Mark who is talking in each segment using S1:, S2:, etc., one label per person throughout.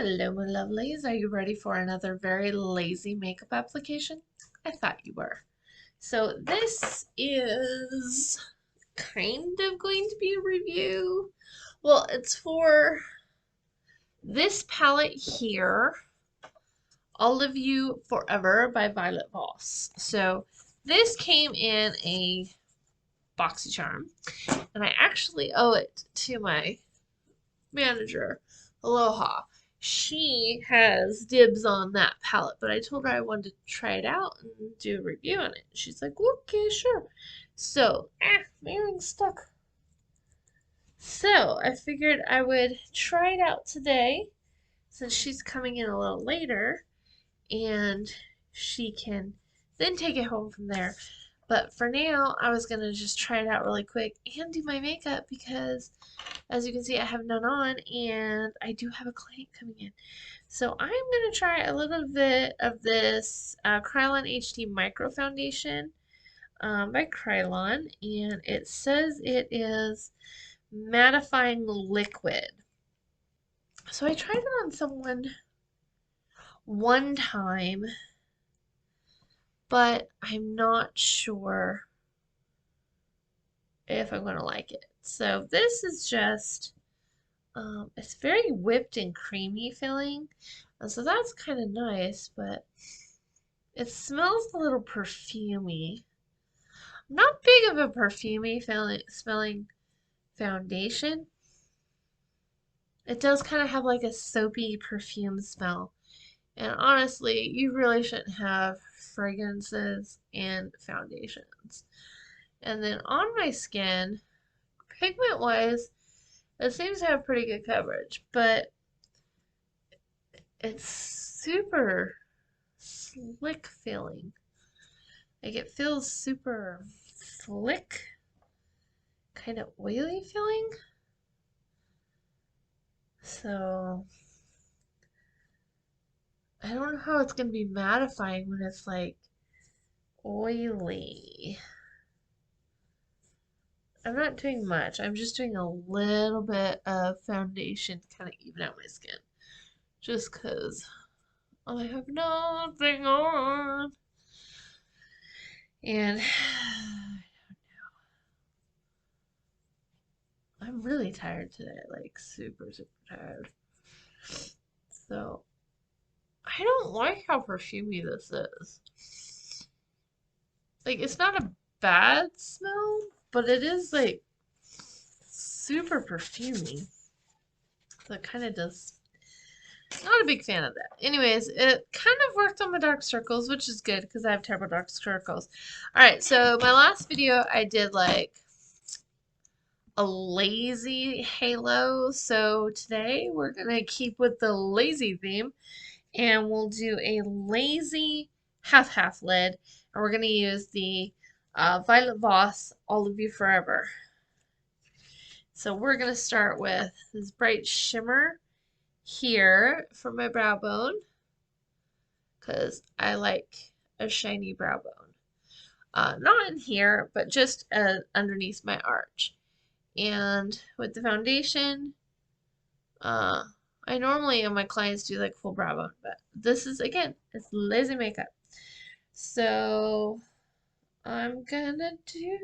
S1: Hello, my lovelies. Are you ready for another very lazy makeup application? I thought you were. So this is kind of going to be a review. Well, it's for this palette here, All of You Forever by Violette Voss. So this came in a BoxyCharm, and I actually owe it to my manager, Aloha. She has dibs on that palette, but I told her I wanted to try it out and do a review on it. She's like, okay, sure. So, my earring's stuck. So, I figured I would try it out today since she's coming in a little later and she can then take it home from there. But for now, I was going to just try it out really quick and do my makeup because, as you can see, I have none on and I do have a client coming in. So I'm going to try a little bit of this Krylon HD Micro Foundation by Krylon, and it says it is mattifying liquid. So I tried it on someone one time, but I'm not sure if I'm going to like it. So this is just, it's very whipped and creamy feeling. So that's kind of nice, but it smells a little perfumey. I'm not big of a perfumey smelling foundation. It does kind of have like a soapy perfume smell. And honestly, you really shouldn't have fragrances and foundations. And then on my skin, pigment wise, it seems to have pretty good coverage, but it's super slick feeling. Like it feels super slick, kind of oily feeling. So I don't know how it's gonna be mattifying when it's like oily. I'm not doing much. I'm just doing a little bit of foundation to kind of even out my skin. Just because I have nothing on. And I'm really tired today. Like super, super tired. So I don't like how perfumey this is. Like it's not a bad smell, but it is like super perfumey. So it kind of does. Not a big fan of that. Anyways, it kind of worked on my dark circles, which is good because I have terrible dark circles. Alright, so my last video I did like a lazy halo. So today we're going to keep with the lazy theme and we'll do a lazy half-half lid. And we're going to use the Violette Voss All of You Forever. So we're going to start with this bright shimmer here for my brow bone because I like a shiny brow bone. Not in here, but just underneath my arch. And with the foundation, I normally on my clients do like full brow bone, but this is again, it's lazy makeup. So I'm gonna do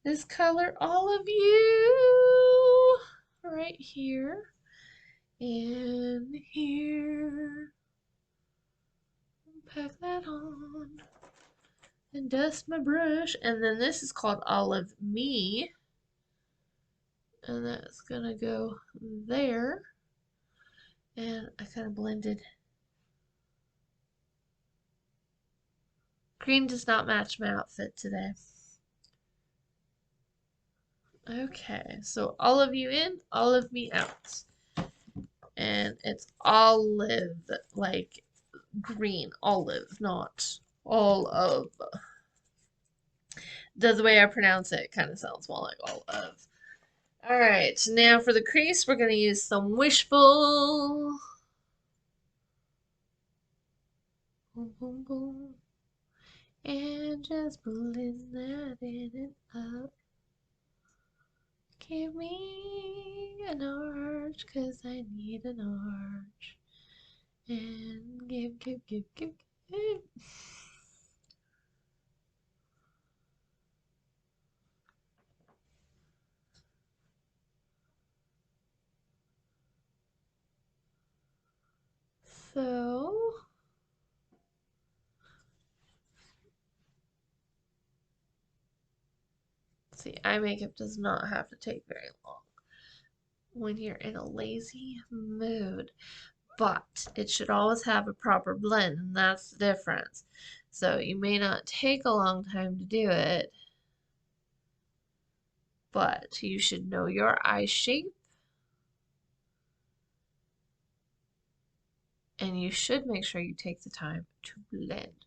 S1: this color All of You right here and here. Pack that on and dust my brush. And then this is called All of Me. And that's gonna go there. And I kind of blended. Green does not match my outfit today. Okay, so All of You in, All of Me out. And it's olive, like green, olive, not all of. The way I pronounce it kind of sounds more like all of. Alright, now for the crease, we're going to use some Wishful. Boom, boom, boom. And just blend that in and up. Give me an arch, 'cause I need an arch. And give. So, see, eye makeup does not have to take very long when you're in a lazy mood, but it should always have a proper blend, and that's the difference. So you may not take a long time to do it, but you should know your eye shape, and you should make sure you take the time to blend.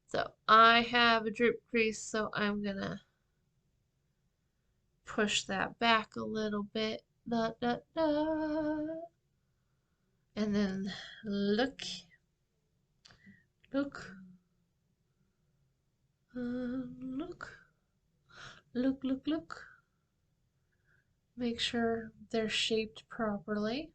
S1: So I have a drip crease, so I'm gonna push that back a little bit. Da, da, da. And then look, look, look, look. Make sure they're shaped properly.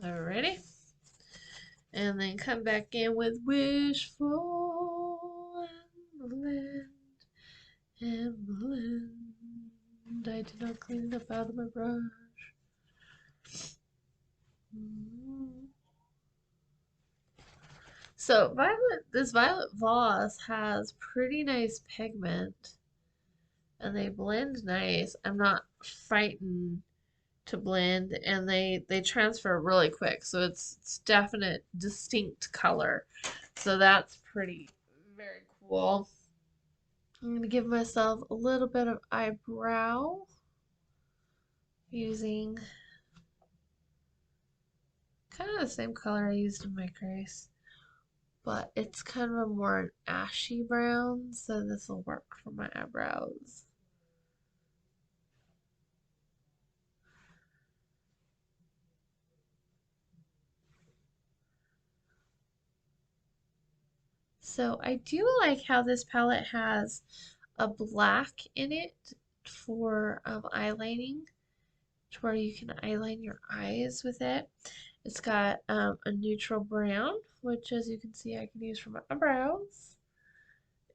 S1: Alrighty. And then come back in with wishful and blend and blend. I did not clean it up out of my brush. So this Violette Voss has pretty nice pigment and they blend nice. I'm not frightened to blend and they transfer really quick. So it's definite distinct color. So that's pretty very cool. I'm going to give myself a little bit of eyebrow using kind of the same color I used in my crease, but it's kind of a more ashy brown, so this will work for my eyebrows. So I do like how this palette has a black in it for eyelining, to where you can eyeline your eyes with it. It's got a neutral brown, which as you can see I can use for my eyebrows.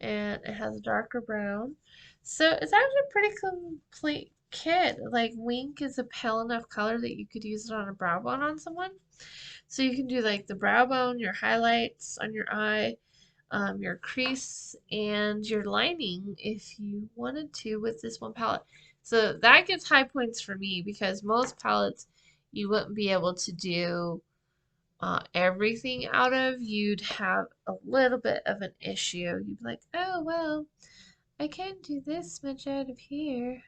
S1: And it has a darker brown. So it's actually a pretty complete kit. Like Wink is a pale enough color that you could use it on a brow bone on someone. So you can do like the brow bone, your highlights on your eye, your crease, and your lining if you wanted to with this one palette. So that gets high points for me because most palettes you wouldn't be able to do everything out of. You'd have a little bit of an issue. You'd be like, oh, well, I can't do this much out of here.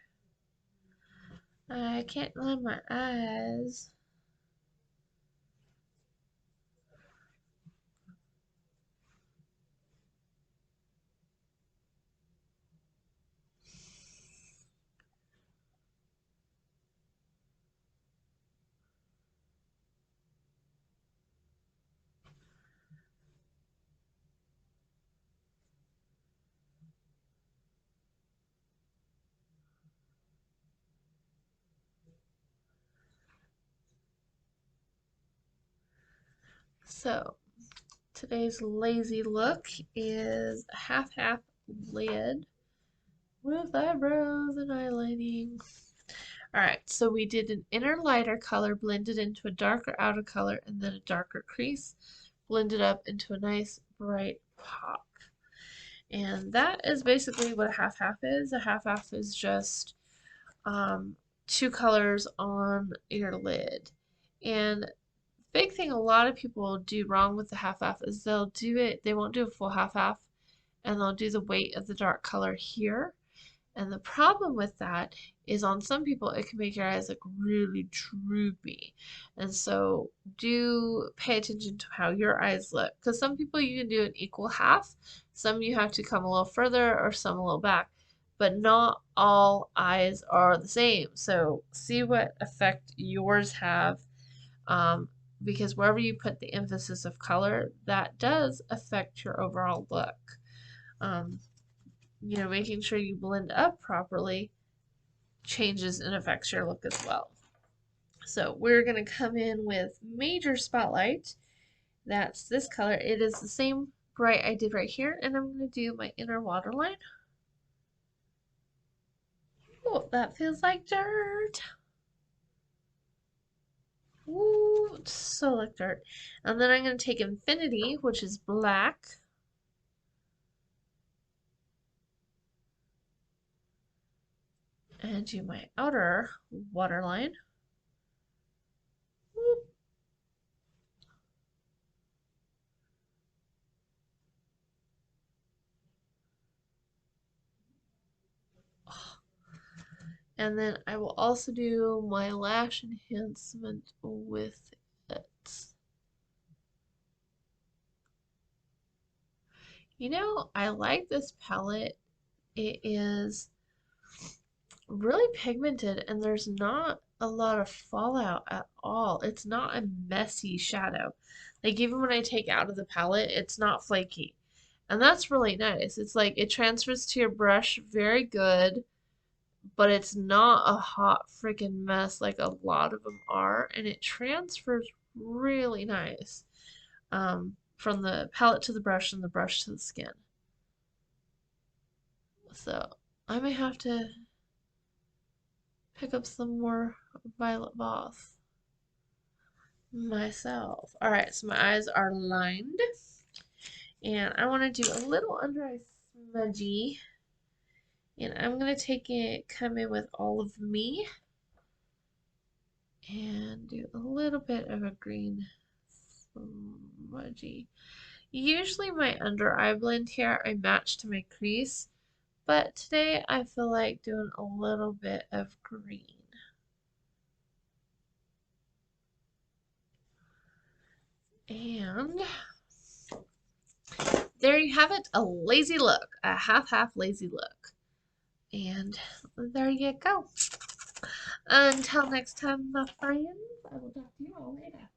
S1: I can't line my eyes. So, today's lazy look is a half-half lid with eyebrows and eyelining. Alright, so we did an inner lighter color blended into a darker outer color and then a darker crease blended up into a nice bright pop. And that is basically what a half-half is. A half-half is just two colors on your lid. And big thing a lot of people do wrong with the half-half is they won't do a full half-half and they'll do the weight of the dark color here. And the problem with that is on some people it can make your eyes look really droopy. And so do pay attention to how your eyes look. Because some people you can do an equal half, some you have to come a little further or some a little back. But not all eyes are the same. So see what effect yours have. because wherever you put the emphasis of color, that does affect your overall look. Um, making sure you blend up properly changes and affects your look as well. So we're going to come in with Major Spotlight. That's this color. It is the same bright I did right here, and I'm going to do my inner waterline. Oh, that feels like dirt. Ooh, so like dirt. And then I'm going to take Infinity, which is black. And do my outer waterline. Whoop. And then I will also do my lash enhancement with it. I like this palette. It is really pigmented and there's not a lot of fallout at all. It's not a messy shadow. Like even when I take out of the palette, it's not flaky. And that's really nice. It's like it transfers to your brush very good, but it's not a hot freaking mess like a lot of them are, and it transfers really nice from the palette to the brush and the brush to the skin. So I may have to pick up some more Violette Voss myself. Alright, so my eyes are lined. And I want to do a little under eye smudgy. And I'm going to take it, come in with All of Me. And do a little bit of a green smudgy. Usually my under eye blend here I match to my crease. But today I feel like doing a little bit of green. And there you have it, a lazy look, a half-half lazy look. And there you go. Until next time, my friends, I will talk to you all later.